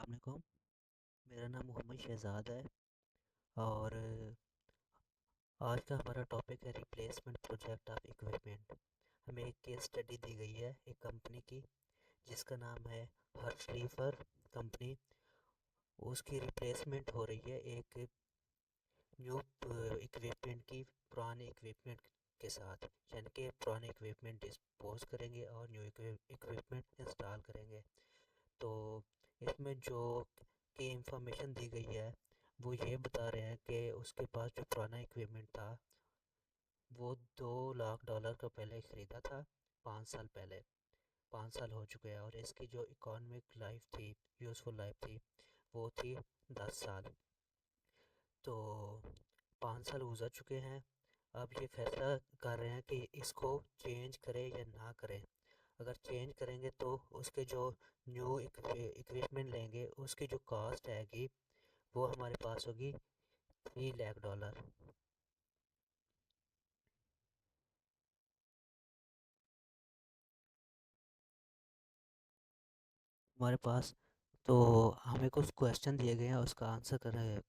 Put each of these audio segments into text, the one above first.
अस्सलामुअलैकुम। मेरा नाम मोहम्मद शहज़ाद है और आज का हमारा टॉपिक है रिप्लेसमेंट प्रोजेक्ट ऑफ इक्विपमेंट। हमें एक केस स्टडी दी गई है एक कंपनी की जिसका नाम है हर्शलीफर कंपनी। उसकी रिप्लेसमेंट हो रही है एक न्यू इक्विपमेंट की पुराने इक्विपमेंट के साथ, यानी कि पुराने इक्विपमेंट डिस्पोज करेंगे और न्यू इक्विपमेंट इंस्टॉल करेंगे। तो इसमें जो की इंफॉर्मेशन दी गई है वो ये बता रहे हैं कि उसके पास जो पुराना इक्विपमेंट था वो $2 लाख का पहले ख़रीदा था, 5 साल पहले। 5 साल हो चुके हैं और इसकी जो इकोनॉमिक लाइफ थी, यूज़फुल लाइफ थी, वो थी 10 साल। तो 5 साल गुजर चुके हैं। अब ये फैसला कर रहे हैं कि इसको चेंज करें या ना करें। अगर चेंज करेंगे तो उसके जो न्यू इक्विपमेंट लेंगे उसकी जो कॉस्ट आएगी वो हमारे पास होगी $3 लाख। हमारे पास तो हमें कुछ क्वेश्चन दिए गए हैं, उसका आंसर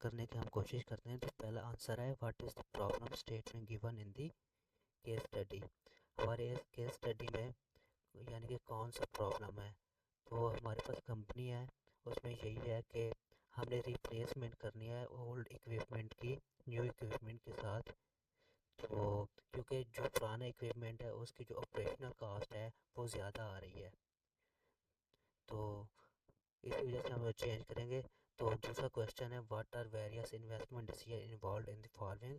करने की हम कोशिश करते हैं। तो पहला आंसर है, what is the problem statement given in the case study. हमारे इस केस स्टडी में यानी कि कौन सा प्रॉब्लम है। तो हमारे पास कंपनी है, उसमें यही है कि हमने रिप्लेसमेंट करनी है ओल्ड इक्विपमेंट की न्यू इक्विपमेंट के साथ। तो क्योंकि जो पुराना इक्विपमेंट है उसकी जो ऑपरेशनल कॉस्ट है वो ज़्यादा आ रही है, तो इसी वजह से हम चेंज करेंगे। तो दूसरा क्वेश्चन है, what are various investment decision involve in the following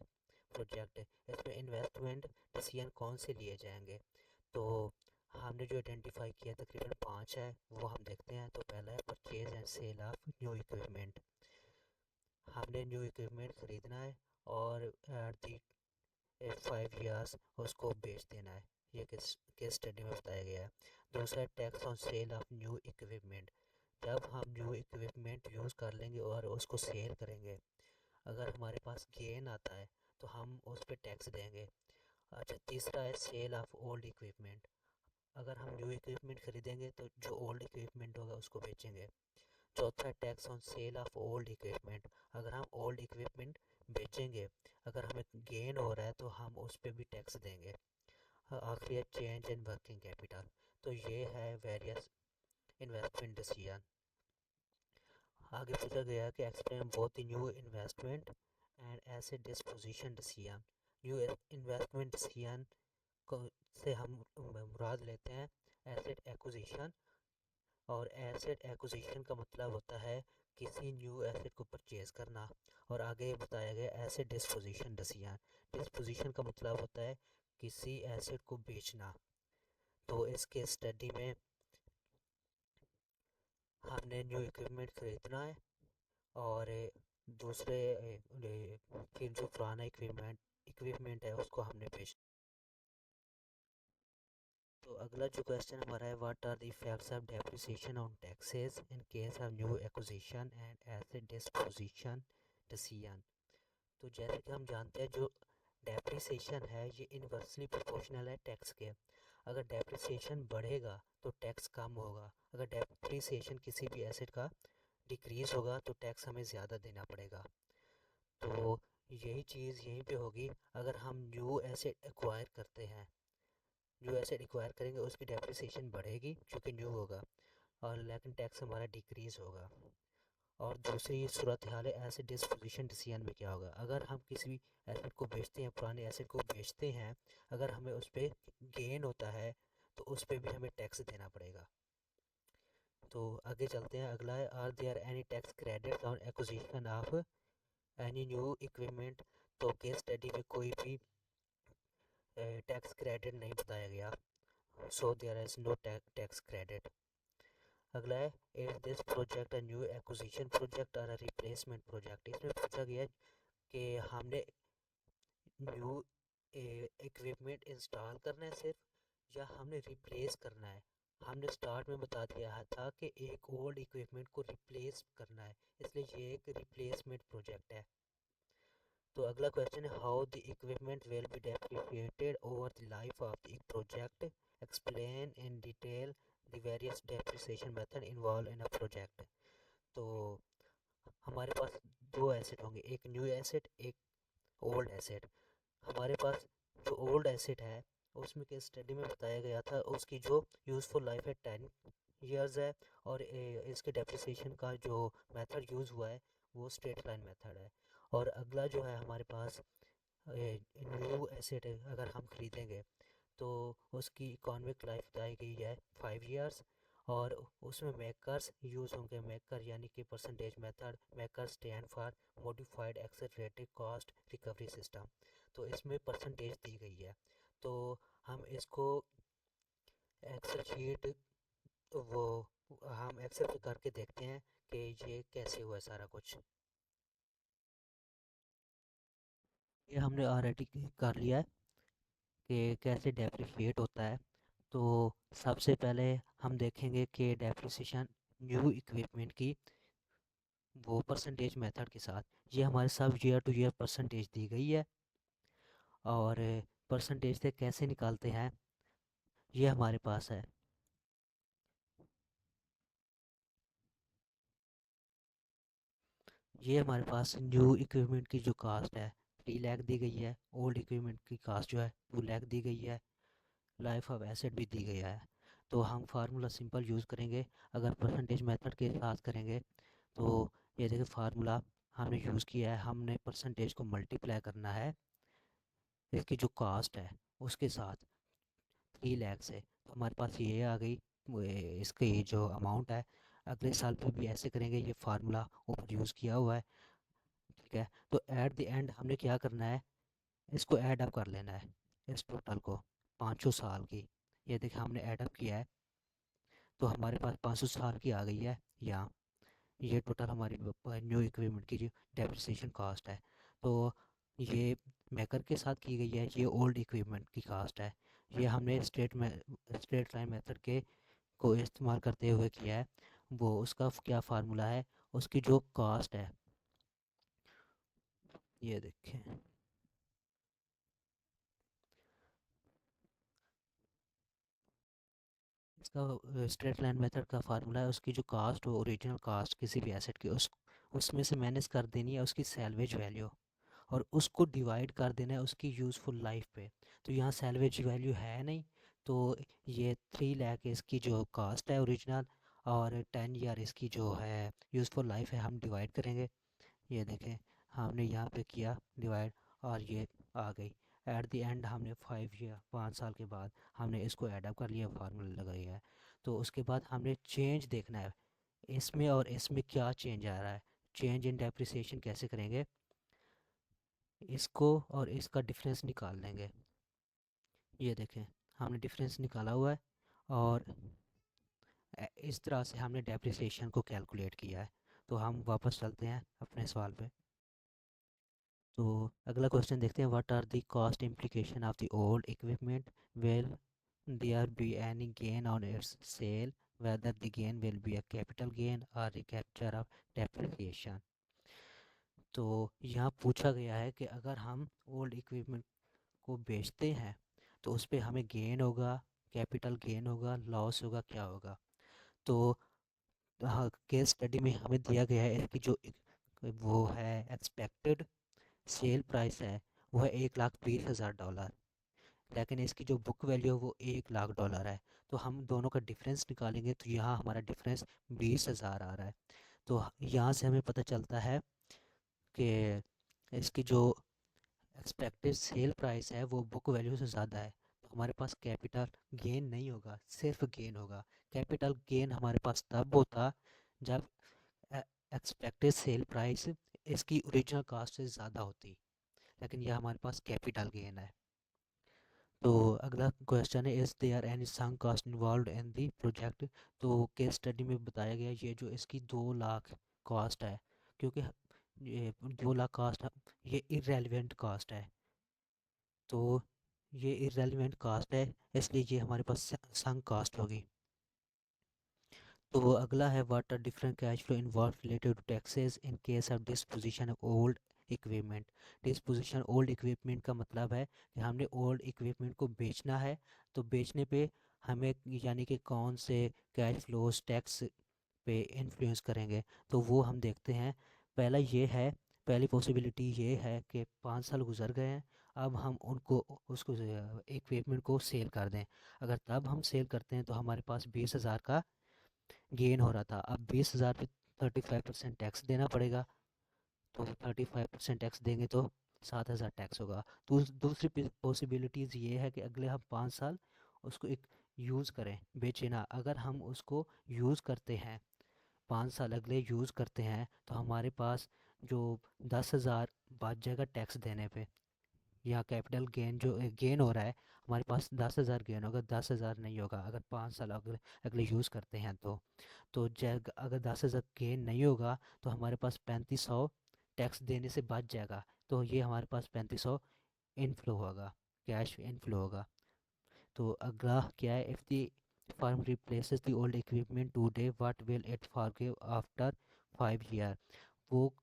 project. इसमें इन्वेस्टमेंट डिसीजन कौन से लिए जाएंगे। तो हमने जो आइडेंटिफाई किया तकरीबन 5 है, वो हम देखते हैं। तो पहला है purchase and sale of new equipment. हमने न्यू इक्विपमेंट ख़रीदना है और एट दी 5 years उसको बेच देना है। ये किस स्टडी में बताया गया है। दूसरा है tax on sale of new equipment. जब हम न्यू इक्विपमेंट यूज़ कर लेंगे और उसको सेल करेंगे, अगर हमारे पास गेन आता है तो हम उस पर टैक्स देंगे। अच्छा, तीसरा है सेल ऑफ ओल्ड इक्विपमेंट। अगर हम न्यू इक्विपमेंट खरीदेंगे तो जो ओल्ड इक्विपमेंट होगा उसको बेचेंगे। चौथा है tax on sale of old equipment. अगर हम ओल्ड इक्विपमेंट बेचेंगे, अगर हमें गेन हो रहा है तो हम उस पर भी टैक्स देंगे। आखिरी है चेंज इन वर्किंग कैपिटल। तो ये है वेरियस इन्वेस्टमेंट डिसीजन। आगे पूछा गया कि explain both the new investment and asset disposition decision. New investment decision को से हम मुराद लेते हैं एसेट एक्विजिशन। और एसेट एक्विजिशन का मतलब होता है किसी न्यू एसेट को परचेज करना। और आगे बताया गया एसेट डिस्पोजिशन डिसीजन। डिस्पोजिशन का मतलब होता है किसी एसेट को बेचना। तो इसके स्टडी में हमने न्यू इक्विपमेंट खरीदना है और दूसरे फिर जो पुराना इक्विपमेंट है उसको हमने बेचना। तो अगला जो क्वेश्चन हमारा है, what are the effects of depreciation on taxes in case of new acquisition and asset disposition decision. तो जैसे कि हम जानते हैं जो डेप्रिसिएशन है ये इन्वर्सली प्रोपोर्शनल है टैक्स के। अगर डेप्रिसिएशन बढ़ेगा तो टैक्स कम होगा। अगर डेप्रिसिएशन किसी भी एसेट का डिक्रीज होगा तो टैक्स हमें ज़्यादा देना पड़ेगा। तो यही चीज़ यहीं पे होगी। अगर हम न्यू एसेट एक्वायर करते हैं, न्यू एसेट एक्वायर करेंगे उसकी डेप्रिसिएशन बढ़ेगी क्योंकि न्यू होगा, और लेकिन टैक्स हमारा डिक्रीज़ होगा। और दूसरी सूरत हाल है एसेट डिस्पोजिशन डिसीजन में क्या होगा। अगर हम किसी भी एसेट को बेचते हैं, पुराने एसेट को बेचते हैं, अगर हमें उस पर गेन होता है तो उस पर भी हमें टैक्स देना पड़ेगा। तो आगे चलते हैं। अगला है, are there any tax credit on acquisition of any new equipment. तो केस स्टडी में कोई भी टैक्स क्रेडिट नहीं बताया गया, so there is no tax credit. अगला है, is this project a new acquisition project और अ रिप्लेसमेंट प्रोजेक्ट। इसमें पूछा गया कि हमने न्यू इक्विपमेंट इंस्टॉल करना है सिर्फ, या हमने रिप्लेस करना है। हमने स्टार्ट में बता दिया था कि एक ओल्ड इक्विपमेंट को रिप्लेस करना है, इसलिए ये एक रिप्लेसमेंट प्रोजेक्ट है। तो अगला क्वेश्चन है, how the equipment will be depreciated over the life of the project. Explain in detail the various depreciation method involve in a project. तो हमारे पास दो एसेट होंगे, एक न्यू एसेट, एक ओल्ड एसेट। हमारे पास जो ओल्ड एसेट है उसमें केस स्टडी में बताया गया था उसकी जो यूज़फुल लाइफ है 10 ईयर्स है, और इसके डेप्रिसिएशन का जो मेथड यूज़ हुआ है वो स्ट्रेट लाइन मेथड है। और अगला जो है हमारे पास न्यू एसेट अगर हम खरीदेंगे तो उसकी इकोनॉमिक लाइफ बताई गई है 5 ईयर्स, और उसमें मेकर्स यूज़ होंगे, मेकर यानी कि percentage method, maker stand for modified accelerated cost recovery system. तो इसमें परसेंटेज दी गई है। तो हम इसको एक्सेल शीट, वो हम एक्सेल पे करके देखते हैं कि ये कैसे हुआ है सारा कुछ। ये हमने ऑलरेडी कर लिया है कि कैसे डेप्रिशिएट होता है। तो सबसे पहले हम देखेंगे कि डेप्रिसिएशन न्यू इक्विपमेंट की वो परसेंटेज मेथड के साथ। ये हमारे सब ईयर टू ईयर परसेंटेज दी गई है, और परसेंटेज से कैसे निकालते हैं ये हमारे पास है। ये हमारे पास न्यू इक्विपमेंट की जो कास्ट है 3 लाख दी गई है, ओल्ड इक्विपमेंट की कास्ट जो है 2 लाख दी गई है, लाइफ ऑफ एसेट भी दी गया है। तो हम फार्मूला सिंपल यूज़ करेंगे। अगर परसेंटेज मेथड के साथ करेंगे तो ये देखिए फार्मूला हमने यूज़ किया है, हमने परसेंटेज को मल्टीप्लाई करना है इसकी जो कास्ट है उसके साथ 3 लाख से। तो हमारे पास ये आ गई इसकी जो अमाउंट है। अगले साल पे भी ऐसे करेंगे, ये फार्मूला ऊपर यूज़ किया हुआ है। ठीक है, तो एट द एंड हमने क्या करना है, इसको ऐड अप कर लेना है, इस टोटल को 500 साल की। ये देखिए हमने ऐड अप किया है तो हमारे पास 500 साल की आ गई है यहाँ। ये टोटल हमारी न्यू इक्विपमेंट की जो डेप्रिसिएशन कॉस्ट है। तो ये मेकर के साथ की गई है, ये ओल्ड इक्विपमेंट की कास्ट है। ये हमने स्ट्रेट लाइन मेथड के को इस्तेमाल करते हुए किया है। वो उसका क्या फार्मूला है, उसकी जो कास्ट है ये देखें। इसका स्ट्रेट लाइन मेथड का फार्मूला है, उसकी जो कास्ट हो, ओरिजिनल कास्ट किसी भी एसेट की, उस उसमें से माइनस कर देनी है उसकी सैलवेज वैल्यू, और उसको डिवाइड कर देना है उसकी यूज़फुल लाइफ पे। तो यहाँ सैलवेज वैल्यू है नहीं, तो ये 3 लाख इसकी जो कास्ट है ओरिजिनल, और 10 ईयर इसकी जो है यूज़फुल लाइफ है, हम डिवाइड करेंगे। ये देखें हमने यहाँ पे किया डिवाइड, और ये आ गई। एट द एंड हमने 5 ईयर 5 साल के बाद हमने इसको ऐड अप कर लिया, फार्मूला लगाया है। तो उसके बाद हमने चेंज देखना है इसमें, और इसमें क्या चेंज आ रहा है। चेंज इन डेप्रिसिएशन कैसे करेंगे, इसको और इसका डिफरेंस निकाल लेंगे। ये देखें हमने डिफरेंस निकाला हुआ है, और इस तरह से हमने डेप्रिसिएशन को कैलकुलेट किया है। तो हम वापस चलते हैं अपने सवाल पे। तो अगला क्वेश्चन देखते हैं, what are the cost implication of the old equipment, will there be any gain on its sale, whether the gain will be a capital gain or recapture of depreciation। तो यहाँ पूछा गया है कि अगर हम ओल्ड इक्विपमेंट को बेचते हैं तो उस पे हमें गेन होगा, कैपिटल गेन होगा, लॉस होगा, क्या होगा। तो हाँ, केस स्टडी में हमें दिया गया है इसकी जो वो है एक्सपेक्टेड सेल प्राइस है वो है 1,20,000 डॉलर, लेकिन इसकी जो बुक वैल्यू है वो 1 लाख डॉलर है। तो हम दोनों का डिफरेंस निकालेंगे तो यहाँ हमारा डिफरेंस 20,000 आ रहा है। तो यहाँ से हमें पता चलता है कि इसकी जो एक्सपेक्टेड सेल प्राइस है वो बुक वैल्यू से ज़्यादा है। तो हमारे पास कैपिटल गेन नहीं होगा, सिर्फ गेन होगा। कैपिटल गेन हमारे पास तब होता जब एक्सपेक्टेड सेल प्राइस इसकी ओरिजिनल कास्ट से ज़्यादा होती, लेकिन यह हमारे पास कैपिटल गेन है। तो अगला क्वेश्चन है, is there any sunk cost involve in the project. तो केस स्टडी में बताया गया ये जो इसकी 2 लाख कॉस्ट है, क्योंकि ये 2 लाख कॉस्ट ये इरेलीवेंट कॉस्ट है। तो ये इरेलीवेंट कॉस्ट है, इसलिए ये हमारे पास संक कॉस्ट होगी। तो अगला है, what are different cash flow involve related to taxes in case of disposition of old equipment. Disposition old equipment का मतलब है कि हमने ओल्ड इक्विपमेंट को बेचना है, तो बेचने पे हमें यानी कि कौन से कैश फ्लोज टैक्स पे इन्फ्लुएंस करेंगे। तो वो हम देखते हैं। पहला ये है पहली पॉसिबिलिटी ये है कि 5 साल गुजर गए हैं, अब हम उनको उसको इक्विपमेंट को सेल कर दें। अगर तब हम सेल करते हैं तो हमारे पास 20,000 का गेन हो रहा था। अब 20,000 पे 35% टैक्स देना पड़ेगा। तो 35% टैक्स देंगे तो 7,000 टैक्स होगा। तो दूसरी पॉसिबिलिटीज़ ये है कि अगले हम 5 साल उसको एक यूज़ करें, बेचे ना। अगर हम उसको यूज़ करते हैं, 5 साल अगले यूज़ करते हैं, तो हमारे पास जो 10,000 बच जाएगा टैक्स देने पे। यहाँ कैपिटल गेन जो गेन हो रहा है, हमारे पास 10,000 गेन होगा, 10,000 नहीं होगा अगर 5 साल अगले अगले यूज़ करते हैं तो जग अगर 10,000 गेन नहीं होगा तो हमारे पास 3500 टैक्स देने से बच जाएगा। तो ये हमारे पास 3500 इनफ्लो होगा, कैश इनफ्लो होगा। तो अगला क्या है, if the firm replaces the old equipment today what will it forgive after 5 year. वो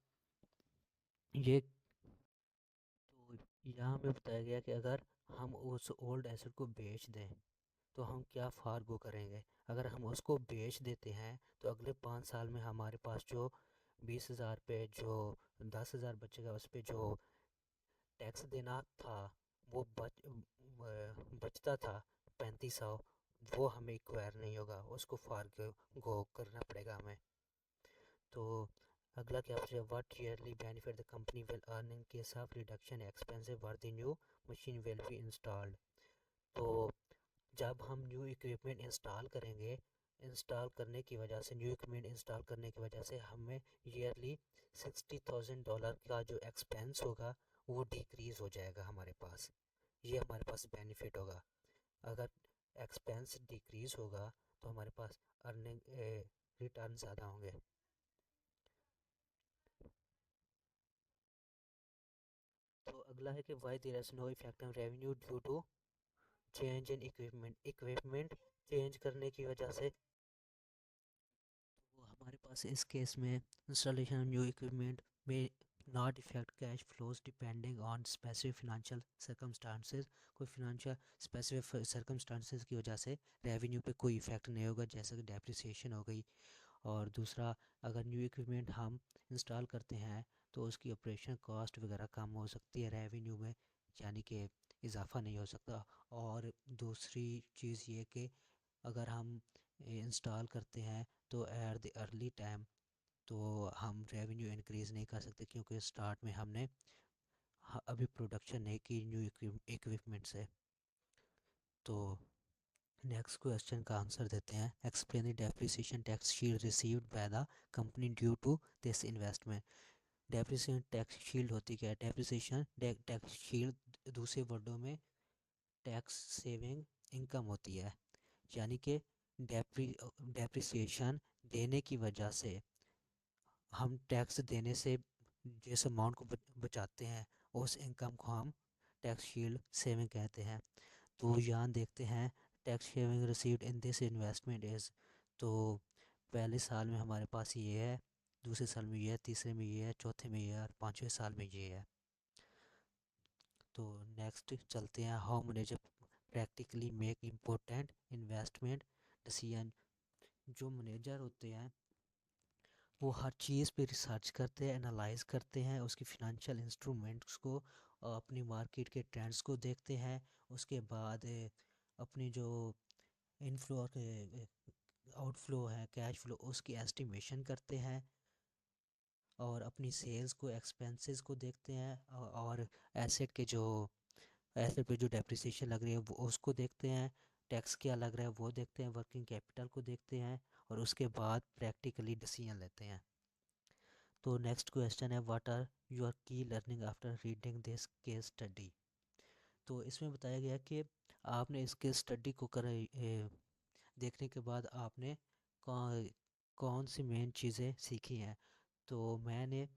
ये तो यहाँ में बताया गया कि अगर हम उस ओल्ड एसेट को बेच दें तो हम क्या फार्गो करेंगे। अगर हम उसको बेच देते हैं तो अगले 5 साल में हमारे पास जो 20,000 पे जो 10,000 बचेगा, उस पे जो टैक्स देना था वो बचता था 3500, वो हमें एक्वायर नहीं होगा, उसको फार्गो करना पड़ेगा हमें। तो अगला क्या पूछा, what yearly benefit the company will earn in case of reduction expensive were the new machine will be installed. तो जब हम न्यू इक्विपमेंट इंस्टॉल करेंगे, इंस्टॉल करने की वजह से न्यू इक्विपमेंट इंस्टॉल करने की वजह से हमें ईयरली $60,000 का जो एक्सपेंस होगा वो डिक्रीज़ हो जाएगा हमारे पास। ये हमारे पास बेनिफिट होगा। अगर एक्सपेंस डिक्रीज़ होगा तो हमारे पास अर्निंग रिटर्न ज़्यादा होंगे। तो अगला है कि why there is no effect on revenue due to change in equipment change करने की वजह से। तो हमारे पास इस केस में इंस्टॉलेशन न्यू इक्विपमेंट में not effect cash flows depending on specific financial circumstances. कोई फिनेंशियल स्पेसिफिक सर्कमस्टांसेस की वजह से रेवेन्यू पे कोई इफेक्ट नहीं होगा, जैसे कि डेप्रिसिएशन हो गई। और दूसरा, अगर न्यू इक्विपमेंट हम इंस्टॉल करते हैं तो उसकी ऑपरेशन कॉस्ट वगैरह कम हो सकती है रेवेन्यू में, यानी कि इजाफा नहीं हो सकता। और दूसरी चीज़ ये कि अगर हम इंस्टॉल करते हैं तो एट द अर्ली टाइम तो हम रेवेन्यू इंक्रीज़ नहीं कर सकते, क्योंकि स्टार्ट में हमने अभी प्रोडक्शन नहीं की न्यू इक्विपमेंट से। तो नेक्स्ट क्वेश्चन का आंसर देते हैं, explain the depreciation tax shield received by the company due to this investment. Depreciation tax shield होती क्या है? डेप्रिसिएशन टैक्स शील्ड दूसरे वर्डों में टैक्स सेविंग इनकम होती है। यानी कि डेप्रिसिएशन देने की वजह से हम टैक्स देने से जिस अमाउंट को बचाते हैं उस इनकम को हम टैक्स शील्ड सेविंग कहते हैं। तो यहाँ देखते हैं, tax saving received in this investment is. तो पहले साल में हमारे पास ये है, दूसरे साल में ये है, तीसरे में ये है, चौथे में ये है और पाँचवें साल में ये है। तो नेक्स्ट चलते हैं, how manager practically make important investment decision. जो मैनेजर होते हैं वो हर चीज़ पे रिसर्च करते हैं, एनालाइज करते हैं उसकी फिनंशियल इंस्ट्रूमेंट्स को, अपनी मार्केट के ट्रेंड्स को देखते हैं। उसके बाद अपनी जो इनफ्लो और आउटफ्लो है, कैश फ्लो, उसकी एस्टिमेशन करते हैं। और अपनी सेल्स को, एक्सपेंसेस को देखते हैं। और एसेट के जो एसेट पे जो डेप्रिसिएशन लग रही है वो उसको देखते हैं। टैक्स क्या लग रहा है वो देखते हैं, वर्किंग कैपिटल को देखते हैं। और उसके बाद प्रैक्टिकली डिसीजन लेते हैं। तो नेक्स्ट क्वेश्चन है, व्हाट आर योर की learning after reading this case study. तो इसमें बताया गया कि आपने इस केस स्टडी को देखने के बाद आपने कौन कौन सी मेन चीज़ें सीखी हैं। तो मैंने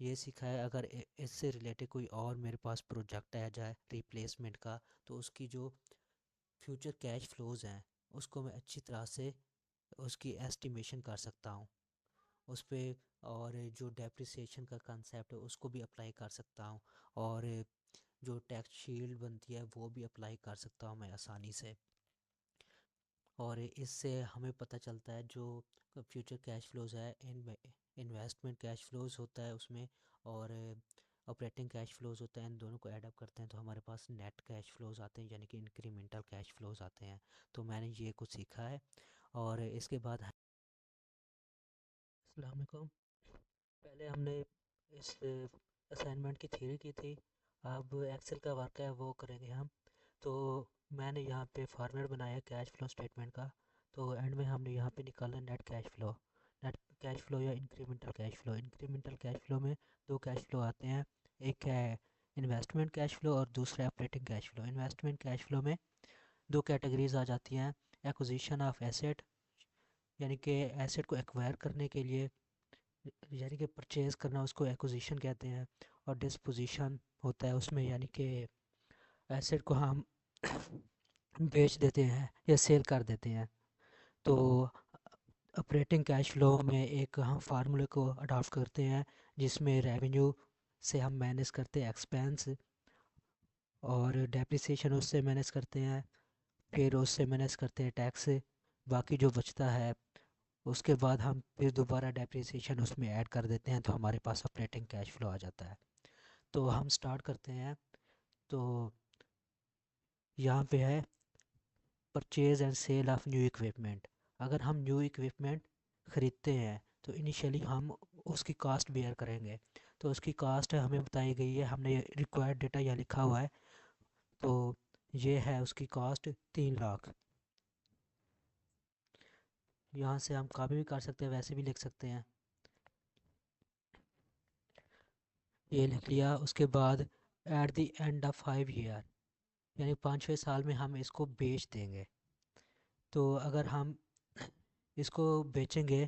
ये सीखा है, अगर इससे रिलेटेड कोई और मेरे पास प्रोजेक्ट आ जाए रिप्लेसमेंट का, तो उसकी जो फ्यूचर कैश फ्लोज हैं उसको मैं अच्छी तरह से उसकी एस्टिमेशन कर सकता हूँ उस पे। और जो डेप्रिसिएशन का कंसेप्ट है उसको भी अप्लाई कर सकता हूँ। और जो टैक्स शील्ड बनती है वो भी अप्लाई कर सकता हूँ मैं आसानी से। और इससे हमें पता चलता है जो फ्यूचर कैश फ्लोज है, इन्वेस्टमेंट कैश फ्लोज होता है उसमें, और ऑपरेटिंग कैश फ्लोज होता है। इन दोनों को ऐड अप करते हैं तो हमारे पास नेट कैश फ्लोज आते हैं, यानी कि इंक्रीमेंटल कैश फ्लोज आते हैं। तो मैंने ये कुछ सीखा है। और इसके बाद अस्सलाम वालेकुम। पहले हमने इस असाइनमेंट की थ्योरी की थी, अब एक्सेल का वर्क है वो करेंगे हम। तो मैंने यहाँ पे फॉर्मेट बनाया कैश फ्लो स्टेटमेंट का। तो एंड में हमने यहाँ पे निकाला net cash flow. Net cash flow या incremental cash flow. Incremental cash flow में दो कैश फ्लो आते हैं, एक है इन्वेस्टमेंट कैश फ्लो और दूसरा operating cash flow. Investment cash flow में दो कैटेगरीज आ जाती हैं, एक्विजिशन ऑफ एसेट, यानी कि एसेट को एक्वायर करने के लिए, यानी कि परचेज़ करना, उसको एक्विजिशन कहते हैं। और डिस्पोजिशन होता है उसमें, यानी कि एसेट को हम बेच देते हैं या सेल कर देते हैं। तो ऑपरेटिंग कैश फ्लो में एक हम फार्मूले को अडॉप्ट करते हैं जिसमें रेवेन्यू से हम मैनेज करते हैं एक्सपेंस, और डेप्रिसिएशन उससे मैनेज करते हैं, फिर उससे मैनेज करते हैं टैक्स। बाकी जो बचता है उसके बाद हम फिर दोबारा डेप्रिसिएशन उसमें ऐड कर देते हैं, तो हमारे पास ऑपरेटिंग कैश फ्लो आ जाता है। तो हम स्टार्ट करते हैं। तो यहाँ पे है purchase and sale of new equipment. अगर हम न्यू इक्विपमेंट ख़रीदते हैं तो इनिशियली हम उसकी कास्ट बेयर करेंगे। तो उसकी कास्ट हमें बताई गई है, हमने रिक्वायर्ड डेटा यहाँ लिखा हुआ है। तो ये है उसकी कास्ट 3 लाख। यहाँ से हम कॉपी भी कर सकते हैं, वैसे भी लिख सकते हैं। ये लिख लिया। उसके बाद eight the end of 5 year, यानी 5वें साल में हम इसको बेच देंगे। तो अगर हम इसको बेचेंगे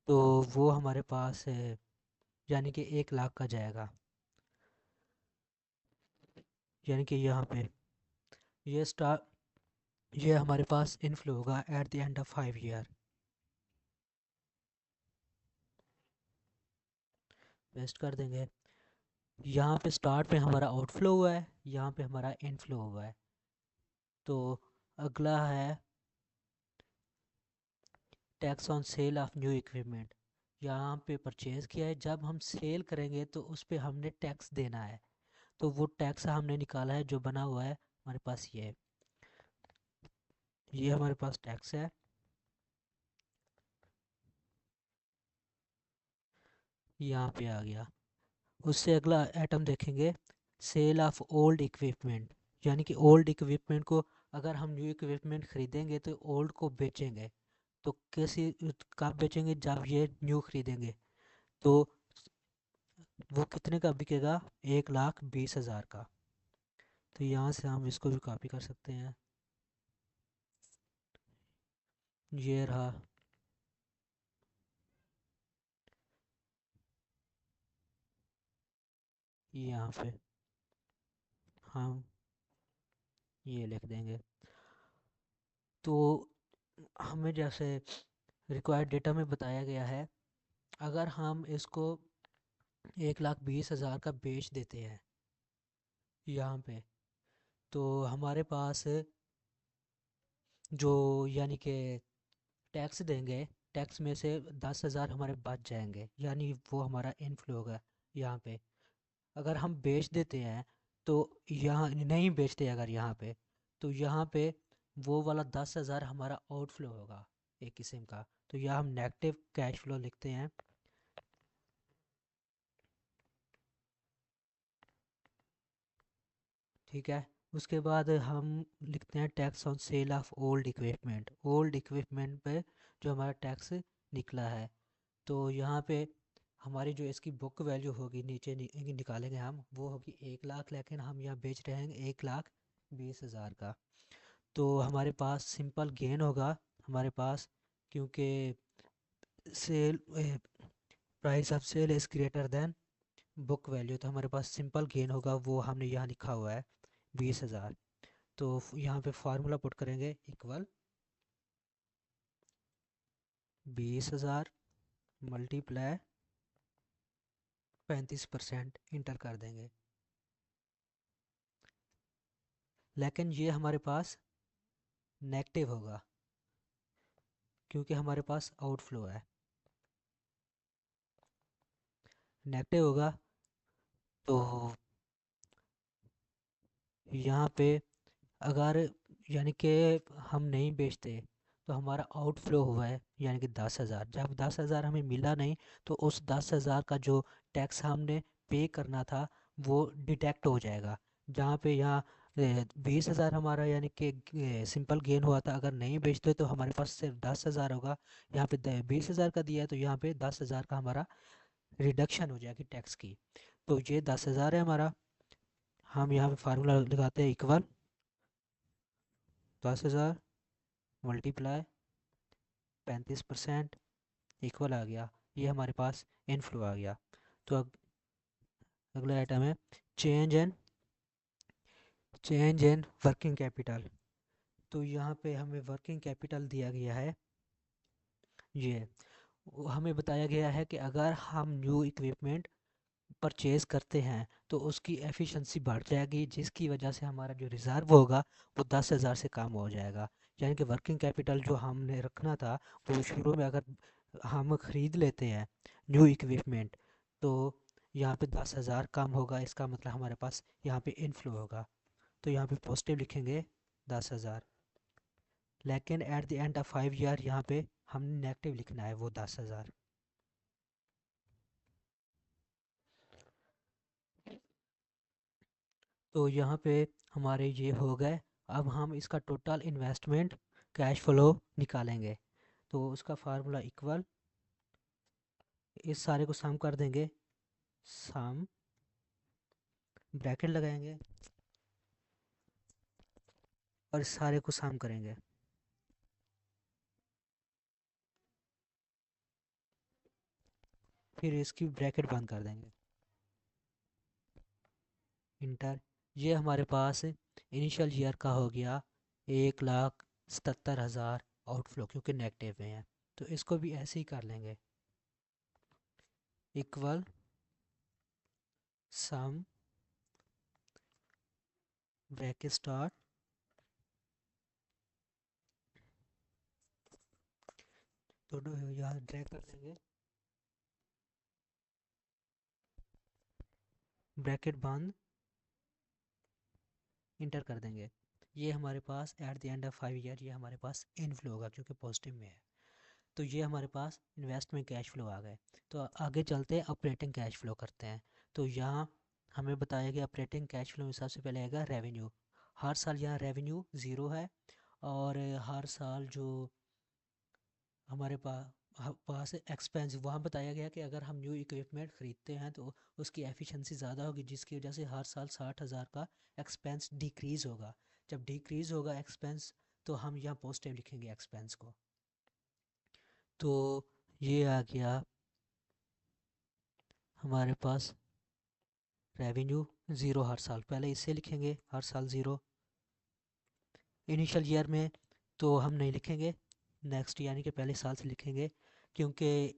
तो वो हमारे पास यानी कि 1 लाख का जाएगा। यानी कि यहाँ पे ये स्टार, ये हमारे पास इनफ्लो होगा at the end of 5 year. Waste कर देंगे। यहाँ पे स्टार्ट में हमारा आउटफ्लो हुआ है, यहाँ पे हमारा इनफ्लो हुआ है। तो अगला है tax on sale of new equipment. यहाँ पे परचेज़ किया है, जब हम सेल करेंगे तो उस पे हमने टैक्स देना है। तो वो टैक्स हमने निकाला है, जो बना हुआ है हमारे पास ये हमारे पास टैक्स है। यहाँ पे आ गया। उससे अगला आइटम देखेंगे, सेल ऑफ ओल्ड इक्विपमेंट। यानी कि ओल्ड इक्विपमेंट को, अगर हम न्यू इक्विपमेंट खरीदेंगे तो ओल्ड को बेचेंगे। तो कैसे, कब बेचेंगे, जब ये न्यू खरीदेंगे। तो वो कितने का बिकेगा, 1,20,000 का। तो यहाँ से हम इसको भी कॉपी कर सकते हैं। ये रहा। यहाँ पे हम ये लिख देंगे। तो हमें जैसे रिक्वायर्ड डेटा में बताया गया है, अगर हम इसको 1,20,000 का बेच देते हैं यहाँ पे, तो हमारे पास जो, यानी कि टैक्स देंगे, टैक्स में से 10,000 हमारे बच जाएंगे, यानी वो हमारा इनफ्लो होगा यहाँ पे। अगर हम बेच देते हैं तो, यहाँ नहीं बेचते अगर यहाँ पे, तो यहाँ पे वो वाला 10,000 हमारा आउटफ्लो होगा एक किस्म का। तो यहाँ हम नेगेटिव कैश फ्लो लिखते हैं। ठीक है। उसके बाद हम लिखते हैं tax on sale of old equipment. Old equipment पे जो हमारा टैक्स निकला है, तो यहाँ पे हमारी जो इसकी बुक वैल्यू होगी नीचे निकालेंगे हम, वो होगी 1 लाख, लेकिन हम यहाँ बेच रहे हैं 1,20,000 का। तो हमारे पास सिंपल गेन होगा हमारे पास, क्योंकि sale price of sale is greater than book value. तो हमारे पास सिंपल गेन होगा, वो हमने यहाँ लिखा हुआ है 20,000। तो यहाँ पे फार्मूला पुट करेंगे, इक्वल 20,000 मल्टीप्लाई 35%, इंटर कर देंगे। लेकिन ये हमारे पास नेगेटिव होगा, क्योंकि हमारे पास आउटफ्लो है। नेगेटिव होगा तो यहाँ पे अगर यानी कि हम नहीं बेचते तो हमारा आउटफ्लो हुआ है यानी कि 10,000। जब 10,000 हमें मिला नहीं तो उस 10,000 का जो टैक्स हमने पे करना था वो डिडक्ट हो जाएगा। जहाँ पे यहाँ 20,000 हमारा यानी कि सिंपल गेन हुआ था, अगर नहीं बेचते तो हमारे पास सिर्फ 10,000 होगा। यहाँ पे 20,000 का दिया है तो यहाँ पे 10,000 का हमारा रिडक्शन हो जाएगी टैक्स की। तो ये 10,000 है हमारा। हम यहाँ पे फार्मूला लगाते हैं, इक्वल 10,000 मल्टीप्लाई 35% इक्वल आ गया। ये हमारे पास इनफ्लो आ गया। तो अगला आइटम है चेंज एंड वर्किंग कैपिटल। तो यहाँ पे हमें वर्किंग कैपिटल दिया गया है। ये हमें बताया गया है कि अगर हम न्यू इक्विपमेंट परचेज़ करते हैं तो उसकी एफिशिएंसी बढ़ जाएगी, जिसकी वजह से हमारा जो रिज़र्व होगा वो 10,000 से कम हो जाएगा। यानी कि वर्किंग कैपिटल जो हमने रखना था वो शुरू में अगर हम ख़रीद लेते हैं न्यू इक्विपमेंट तो यहाँ पे 10,000 कम होगा। इसका मतलब हमारे पास यहाँ पे इनफ्लो होगा। तो यहाँ पे पॉजिटिव लिखेंगे 10,000, लेकिन eight the end of 5 year यहाँ पे हमने नेगेटिव लिखना है वो 10,000। तो यहाँ पे हमारे ये हो गए। अब हम इसका टोटल इन्वेस्टमेंट कैश फ्लो निकालेंगे। तो उसका फार्मूला इक्वल, इस सारे को सम कर देंगे, सम ब्रैकेट लगाएंगे और इस सारे को सम करेंगे। फिर इसकी ब्रैकेट बंद कर देंगे, इंटर। ये हमारे पास इनिशियल ईयर का हो गया 1,77,000 आउटफ्लो, क्योंकि नेगेटिव में है। तो इसको भी ऐसे ही कर लेंगे, इक्वल सम ब्रैकेट स्टार्ट, तो यहाँ ड्रैग कर देंगे, ब्रैकेट बंद, इंटर कर देंगे। ये हमारे पास at the end of 5 year ये हमारे पास इनफ्लो होगा क्योंकि पॉजिटिव में है। तो ये हमारे पास इन्वेस्टमेंट कैश फ्लो आ गए। तो आगे चलते हैं, ऑपरेटिंग कैश फ्लो करते हैं। तो यहाँ हमें बताया गया ऑपरेटिंग कैश फ्लो में सबसे पहले आएगा रेवेन्यू। हर साल यहाँ रेवेन्यू ज़ीरो है और हर साल जो हमारे पास एक्सपेंस वहाँ बताया गया कि अगर हम न्यू इक्विपमेंट ख़रीदते हैं तो उसकी एफिशिएंसी ज़्यादा होगी, जिसकी वजह से हर साल 60,000 का एक्सपेंस डिक्रीज़ होगा। जब डिक्रीज़ होगा एक्सपेंस तो हम यहाँ पॉजिटिव लिखेंगे एक्सपेंस को। तो ये आ गया हमारे पास रेवेन्यू ज़ीरो हर साल, पहले इससे लिखेंगे हर साल ज़ीरो। इनिशियल ईयर में तो हम नहीं लिखेंगे, नेक्स्ट यानी कि पहले साल से लिखेंगे, क्योंकि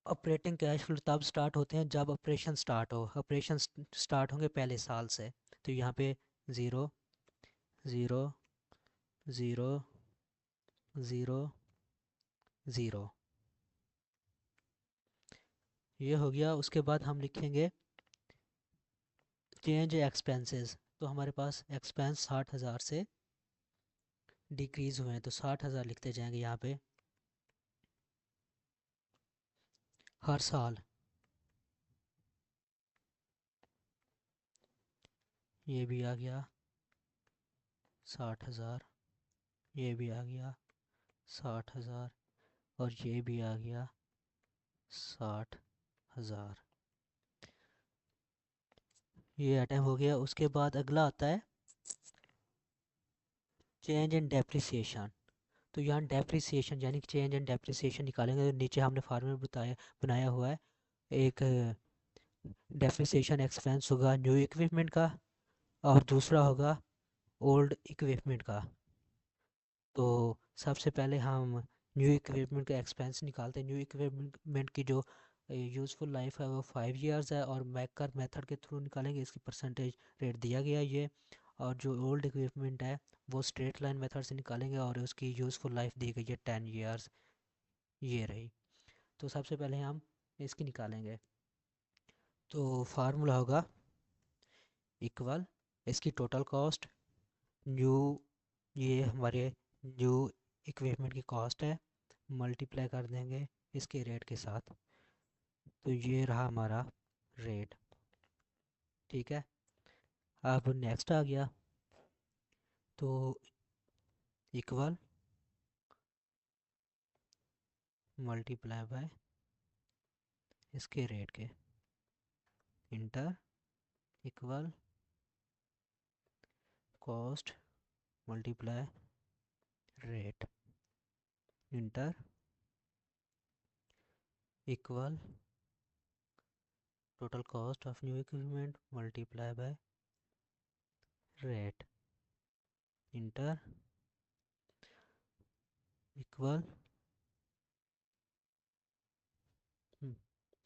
ऑपरेटिंग कैश फ्लो तब स्टार्ट होते हैं जब ऑपरेशन स्टार्ट हो। ऑपरेशन स्टार्ट होंगे पहले साल से। तो यहाँ पे zero zero zero zero zero, ये हो गया। उसके बाद हम लिखेंगे चेंज एक्सपेंसेस। तो हमारे पास एक्सपेंस 60,000 से डिक्रीज़ हुए हैं तो 60,000 लिखते जाएंगे यहाँ पे हर साल। ये भी आ गया 60,000, ये भी आ गया 60,000 और ये भी आ गया 60,000। ये आइटम हो गया। उसके बाद अगला आता है चेंज एंड डेप्रिसिएशन। तो यहाँ डेप्रिसिएशन यानी कि चेंज एंड डेप्रिसिएशन निकालेंगे। तो नीचे हमने फार्मूला बनाया हुआ है। एक डेप्रिसिएशन एक्सपेंस होगा न्यू इक्विपमेंट का और दूसरा होगा ओल्ड इक्विपमेंट का। तो सबसे पहले हम न्यू इक्विपमेंट का एक्सपेंस निकालते हैं। न्यू इक्विपमेंट की जो यूज़फुल लाइफ है वो 5 ईयर्स है और मैकर मेथड के थ्रू निकालेंगे। इसकी परसेंटेज रेट दिया गया ये। और जो ओल्ड इक्विपमेंट है वो स्ट्रेट लाइन मेथड से निकालेंगे और उसकी यूज़फुल लाइफ दी गई है 10 ईयर्स, ये रही। तो सबसे पहले हम इसकी निकालेंगे। तो फार्मूला होगा इक्वल इसकी टोटल कॉस्ट, न्यू, ये हमारे न्यू इक्विपमेंट की कॉस्ट है, मल्टीप्लाई कर देंगे इसके रेट के साथ। तो ये रहा हमारा रेट। ठीक है, अब नेक्स्ट आ गया। तो इक्वल मल्टीप्लाई बाय इसके रेट के, inter equal cost multiply rate, inter equal total cost of new equipment multiply by rate, inter equal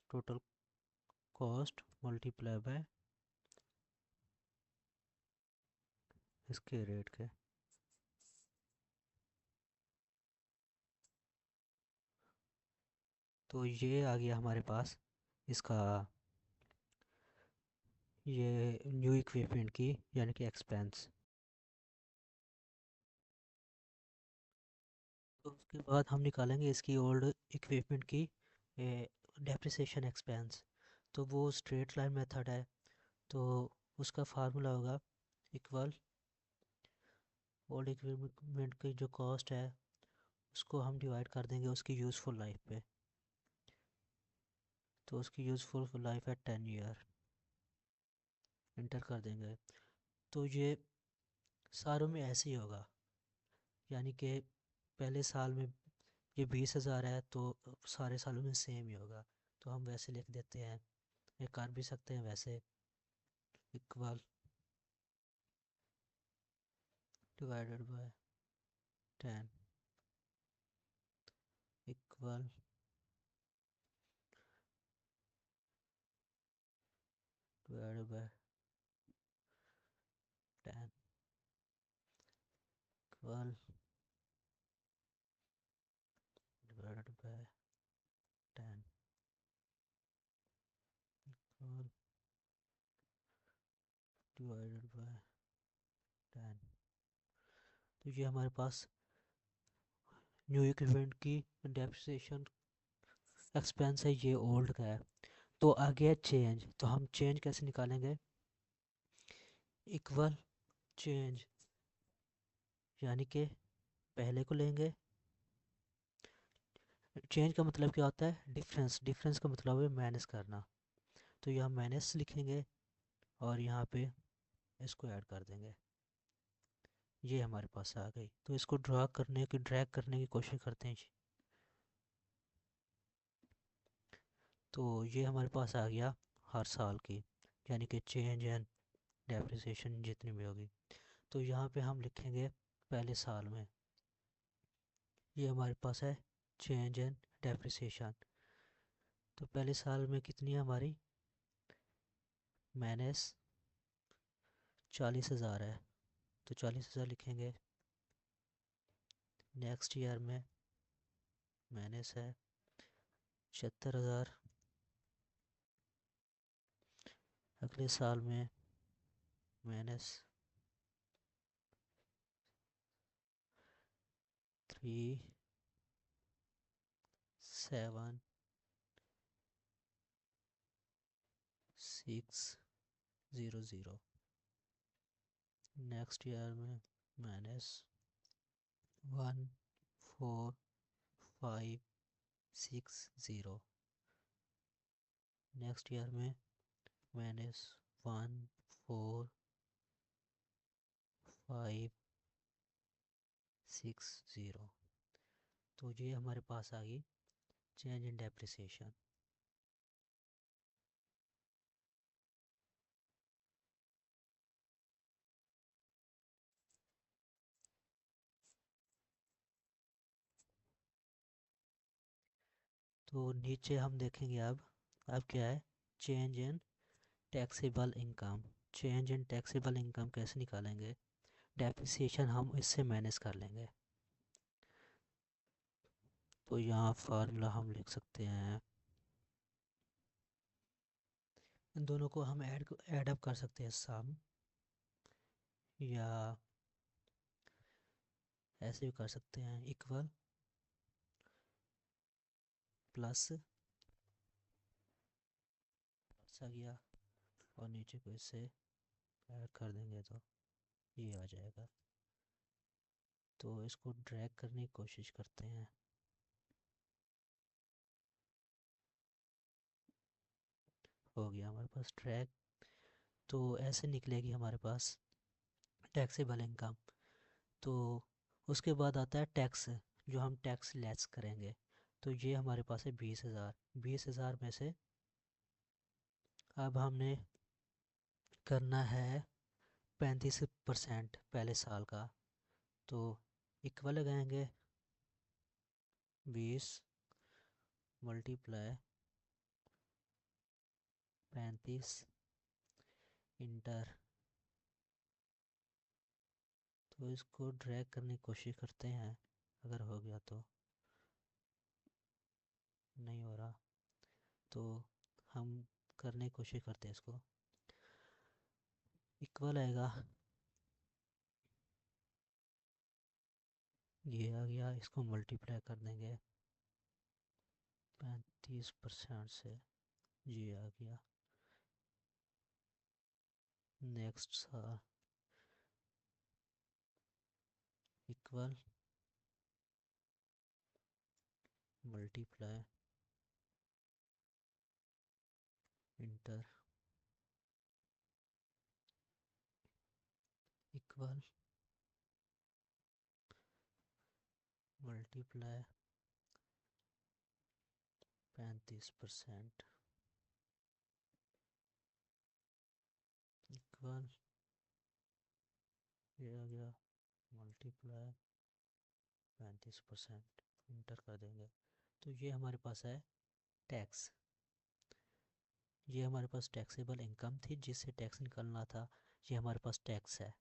total cost multiply by इसके रेट के। तो ये आ गया हमारे पास इसका, ये न्यू इक्विपमेंट की यानी कि एक्सपेंस। तो उसके बाद हम निकालेंगे इसकी ओल्ड इक्विपमेंट की डेप्रिसिएशन एक्सपेंस। तो वो स्ट्रेट लाइन मेथड है, तो उसका फार्मूला होगा इक्वल ओल्ड इक्विपमेंट की जो कॉस्ट है उसको हम डिवाइड कर देंगे उसकी यूज़फुल लाइफ पे। तो उसकी यूज़फुल लाइफ है 10 ईयर, इंटर कर देंगे। तो ये सारों में ऐसे ही होगा, यानी कि पहले साल में ये 20,000 है तो सारे सालों में सेम ही होगा। तो हम वैसे लिख देते हैं, ये कर भी सकते हैं वैसे, equal divided by 10 equal divided by 10 equal divided by 10 equal divided by 10। तो ये हमारे पास न्यू इक्विपमेंट की डेप्रिसिएशन एक्सपेंस है, ये ओल्ड का है। तो आ गया चेंज। तो हम चेंज कैसे निकालेंगे, इक्वल चेंज, यानी कि पहले को लेंगे। चेंज का मतलब क्या होता है, डिफरेंस, डिफरेंस का मतलब है माइनस करना। तो यहाँ माइनस लिखेंगे और यहाँ पे इसको ऐड कर देंगे। ये हमारे पास आ गई। तो इसको ड्रैग करने की कोशिश करते हैं जी। तो ये हमारे पास आ गया हर साल की, यानी कि चेंज एंड डेप्रिसिएशन जितनी भी होगी। तो यहाँ पे हम लिखेंगे पहले साल में, ये हमारे पास है चेंज एंड डेप्रिसिएशन। तो पहले साल में कितनी है हमारी, माइनस 40,000 है। तो 40,000 लिखेंगे। नेक्स्ट ईयर में माइनस है 76,000। अगले साल में माइनस 37,600। नेक्स्ट ईयर में माइनस 14,560। नेक्स्ट ईयर में माइनस 14,560। तो ये हमारे पास आ गई चेंज इन डेप्रिसिएशन। तो नीचे हम देखेंगे अब क्या है, change in taxable income. Change in taxable income कैसे निकालेंगे? डेप्रिसिएशन हम इससे मैनेज कर लेंगे। तो यहाँ फार्मूला हम लिख सकते हैं, इन दोनों को हम ऐड अप कर सकते हैं, सम, या ऐसे भी कर सकते हैं, इक्वल प्लस आ गया, और नीचे को इससे ऐड कर देंगे तो ये आ जाएगा। तो इसको ड्रैग करने की कोशिश करते हैं। हो गया हमारे पास ड्रैग। तो ऐसे निकलेगी हमारे पास टैक्सेबल इनकम। तो उसके बाद आता है टैक्स, जो हम टैक्स लेस करेंगे। तो ये हमारे पास है 20,000। 20,000 में से अब हमने करना है 35% पहले साल का। तो इक्वल लगाएंगे 20 मल्टीप्लाई 35 इंटर। तो इसको ड्रैग करने की कोशिश करते हैं, अगर हो गया तो। नहीं हो रहा तो हम करने की कोशिश करते हैं इसको। इक्वल आएगा, ये आ गया, इसको मल्टीप्लाई कर देंगे 35% से, ये आ गया। नेक्स्ट साल equal multiply inter equal multiply 35% equal, ये आ गया, मल्टीप्लाई 35%, इंटर कर देंगे। तो ये हमारे पास है टैक्स। ये हमारे पास टैक्सेबल इनकम थी जिससे टैक्स निकालना था, ये हमारे पास टैक्स है।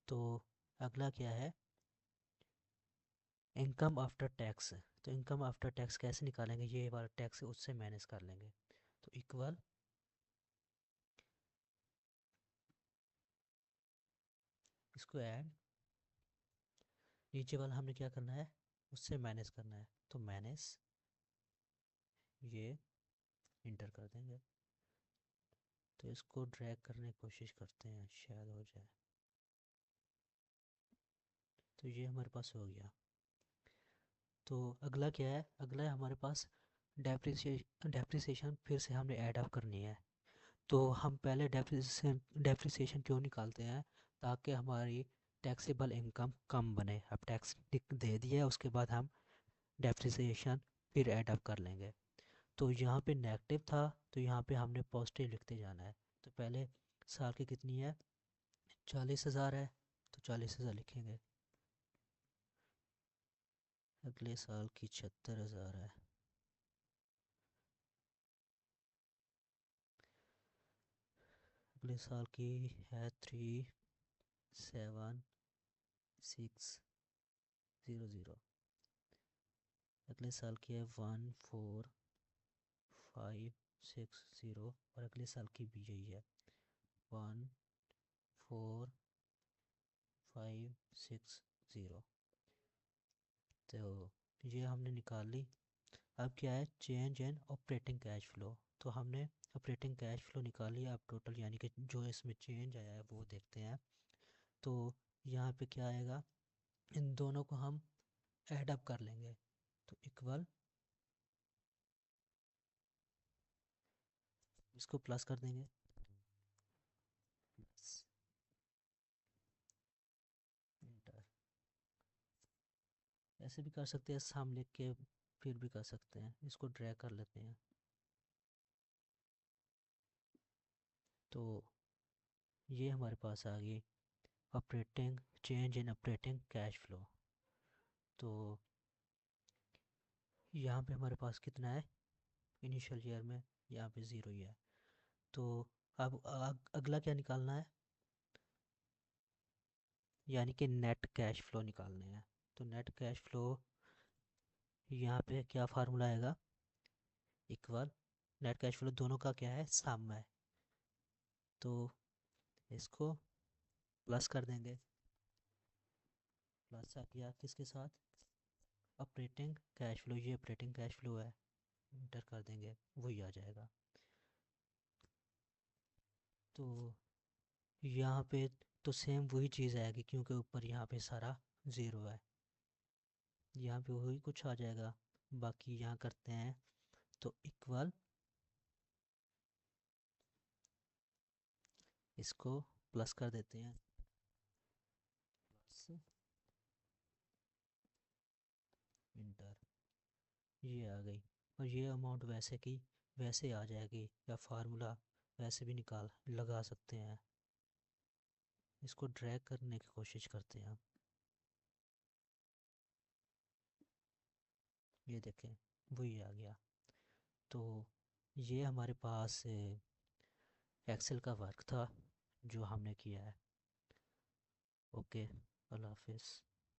तो अगला क्या है? Income after tax. तो इनकम आफ्टर टैक्स कैसे निकालेंगे? ये वाला टैक्स उससे मैनेज कर लेंगे। तो इक्वल इसको ऐड, नीचे वाला हमने क्या करना है, उससे मैनेज करना है। तो मैनेज, ये इंटर कर देंगे। तो इसको ड्रैग करने की कोशिश करते हैं, शायद हो जाए। तो ये हमारे पास हो गया। तो अगला क्या है? अगला है हमारे पास डेप्रिसिएशन फिर से हमने ऐड अप करनी है। तो हम पहले डेप्रिसिएशन क्यों निकालते हैं? ताकि हमारी टैक्सेबल इनकम कम बने। अब टैक्स दे दिया, उसके बाद हम डेप्रिसिएशन फिर ऐड अप कर लेंगे। तो यहाँ पे नेगेटिव था, तो यहाँ पे हमने पॉजिटिव लिखते जाना है। तो पहले साल की कितनी है? 40,000 है, तो 40,000 लिखेंगे। अगले साल की 76,000 है। अगले साल की है 37,600। अगले साल की है 14,560। और अगले साल की भी यही है 14,560। तो ये हमने निकाल ली। अब क्या है? Change in operating cash flow. तो हमने ऑपरेटिंग कैश फ्लो निकाल लिया। अब टोटल यानी कि जो इसमें चेंज आया है वो देखते हैं। तो यहाँ पे क्या आएगा? इन दोनों को हम ऐड अप कर लेंगे। तो इक्वल, इसको प्लस कर देंगे, इंटर। ऐसे भी कर सकते हैं, साम लिख के फिर भी कर सकते हैं। इसको ड्रैग कर लेते हैं। तो ये हमारे पास आ गई operating, change in operating cash flow. तो यहाँ पे हमारे पास कितना है इनिशियल ईयर में? यहाँ पे ज़ीरो ही है। तो अब अगला क्या निकालना है, यानी कि नेट कैश फ्लो निकालने हैं। तो नेट कैश फ्लो, यहाँ पे क्या फार्मूला आएगा, इक्वल नेट कैश फ्लो दोनों का क्या है, सम है। तो इसको प्लस कर देंगे, प्लस आ गया किसके साथ, ऑपरेटिंग कैश फ्लो, ये ऑपरेटिंग कैश फ्लो है, इंटर कर देंगे, वही आ जाएगा। तो यहाँ पे तो सेम वही चीज़ आएगी, क्योंकि ऊपर यहाँ पे सारा ज़ीरो है, यहाँ पे वही कुछ आ जाएगा। बाकी यहाँ करते हैं, तो इक्वल इसको प्लस कर देते हैं, प्लस इंटर, ये आ गई। और ये अमाउंट वैसे की वैसे आ जाएगी, या फार्मूला वैसे भी निकाल लगा सकते हैं। इसको ड्रैग करने की कोशिश करते हैं, ये देखें वही आ गया। तो ये हमारे पास एक्सेल का वर्क था जो हमने किया है। ओके, अल्लाह हाफिज़।